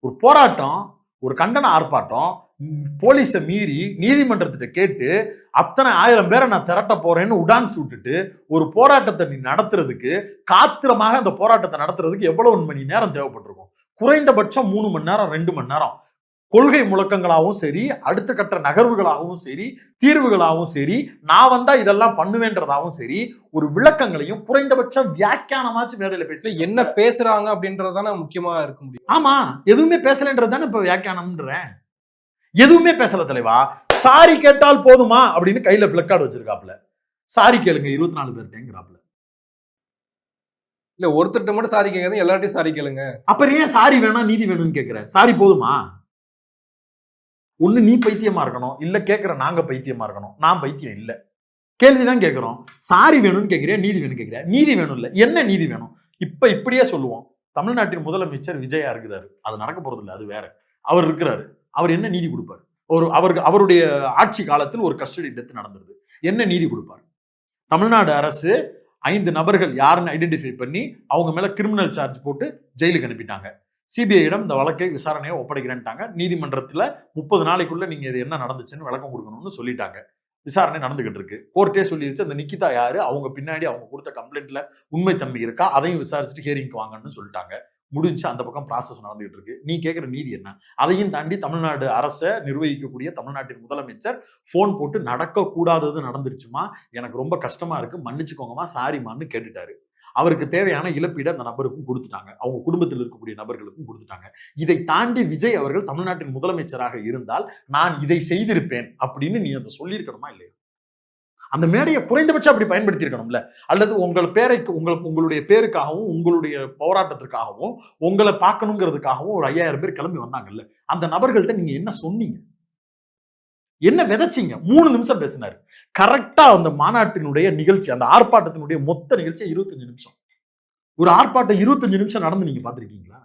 ஒரு போராட்டம், ஒரு கண்டன ஆர்ப்பாட்டம், போலீஸை மீறி நீதிமன்றத்திட்ட கேட்டு அத்தனை 1000 பேரை நான் திரட்ட போறேன்னு உடான்ஸ் விட்டுட்டு ஒரு போராட்டத்தை நீ நடத்துறதுக்கு, காத்திரமாக அந்த போராட்டத்தை நடத்துறதுக்கு எவ்வளவு மணி நேரம் தேவைப்பட்டிருக்கும்? குறைந்தபட்சம் 3 மணி நேரம், 2 மணி நேரம். கொள்கை முழக்கங்களாகவும் சரி, அடுத்த கட்ட நகர்வுகளாகவும் சரி, தீர்வுகளாகவும் சரி, நான் வந்தா இதெல்லாம் பண்ணுவேன்றதாகவும் சரி, ஒரு விளக்கங்களையும் குறைந்தபட்சம் வியாக்கியானமாச்சு மேடையில பேச என்ன பேசுறாங்க அப்படின்றதுதானே முக்கியமா இருக்க முடியும். ஆமா, எதுவுமே பேசலன்றதுதானே இப்ப வியாக்கியானம்ன்றேன். எதுவுமே பேசல தலைவா. சாரி கேட்டால் போதுமா அப்படின்னு கையில பிளக்கார்டு வச்சிருக்காப்ல. சாரி கேளுங்க 24 பேர்ட்டேங்கிறாப்ல. இல்ல ஒருத்தர்ட்ட மட்டும் சாரி கேட்காது, எல்லார்ட்டையும் சாரி கேளுங்க. அப்புறம் ஏன் சாரி வேணாம் நீதி வேணும்னு கேக்குற? சாரி போதுமா? ஒண்ணு நீ பைத்தியமா இருக்கணும், இல்ல கேட்கிற நாங்க பைத்தியமா இருக்கணும். நான் பைத்தியம் இல்ல. கேள்விதான் கேட்கிறோம். சாரி வேணும்னு கேட்கிறியா, நீதி வேணும் கேட்கிறியா? நீதி வேணும் இல்ல. என்ன நீதி வேணும்? இப்படியே சொல்லுவோம். தமிழ்நாட்டின் முதலமைச்சர் விஜயா இருக்கிறாரு. அது நடக்க போறது இல்ல, அது வேற. அவர் இருக்கிறாரு. அவர் என்ன நீதி கொடுப்பார்? அவருடைய ஆட்சி காலத்தில் ஒரு கஸ்டடி டெத் நடந்தது. என்ன நீதி கொடுப்பார்? தமிழ்நாடு அரசு 5 நபர்கள் யாருன்னு ஐடென்டிஃபை பண்ணி அவங்க மேல கிரிமினல் சார்ஜ் போட்டு ஜெயிலுக்கு அனுப்பிட்டாங்க. சிபிஐயிடம் இந்த வழக்கை விசாரணையை ஒப்படைக்கிறேன்ட்டாங்க. நீதிமன்றத்துல 30 நாளைக்குள்ள நீங்க இது என்ன நடந்துச்சுன்னு விளக்கம் கொடுக்கணும்னு சொல்லிட்டாங்க. விசாரணை நடந்துகிட்டு இருக்கு. கோர்ட்டே சொல்லிருச்சு அந்த நிக்கிதா யாரு, அவங்க பின்னாடி அவங்க கொடுத்த கம்ப்ளைண்ட்ல உண்மைத்தன்மை இருக்கா, அதையும் விசாரிச்சுட்டு ஹியரிங்க்கு வாங்கன்னு சொல்லிட்டாங்க. முடிஞ்சு அந்த பக்கம் ப்ராசஸ் நடந்துகிட்டு இருக்கு. நீ கேட்கிற நீதி என்ன? அதையும் தாண்டி தமிழ்நாடு அரசை நிர்வகிக்கக்கூடிய தமிழ்நாட்டின் முதலமைச்சர் போன் போட்டு நடக்க கூடாதது நடந்துருச்சுமா, எனக்கு ரொம்ப கஷ்டமா இருக்கு, மன்னிச்சுக்கோங்கம்மா, சாரிமான்னு கேட்டுட்டாரு. அவருக்கு தேவையான இழப்பீடு அந்த நபருக்கும் கொடுத்துட்டாங்க, அவங்க குடும்பத்தில் இருக்கக்கூடிய நபர்களுக்கும் கொடுத்துட்டாங்க. இதை தாண்டி விஜய் அவர்கள் தமிழ்நாட்டின் முதலமைச்சராக இருந்தால் நான் இதை செய்திருப்பேன் அப்படின்னு நீ அதை சொல்லியிருக்கணுமா இல்லையா? அந்த மேடையை குறைந்தபட்சம் அப்படி பயன்படுத்தி இருக்கணும்ல. அல்லது உங்களுடைய பேருக்காகவும் உங்களுடைய போராட்டத்திற்காகவும் உங்களை பார்க்கணுங்கிறதுக்காகவும் ஒரு 5000 பேர் கிளம்பி வந்தாங்கல்ல, அந்த நபர்கள்ட்ட நீங்க என்ன சொன்னீங்க? என்ன விதைச்சிங்க? 3 நிமிஷம் பேசினாரு. கரெக்டா அந்த மாநாட்டினுடைய நிகழ்ச்சி, அந்த ஆர்ப்பாட்டத்தினுடைய மொத்த நிகழ்ச்சி 25 நிமிஷம். ஒரு ஆர்ப்பாட்டம் 25 நிமிஷம் நடந்து நீங்க பாத்திருக்கீங்களா?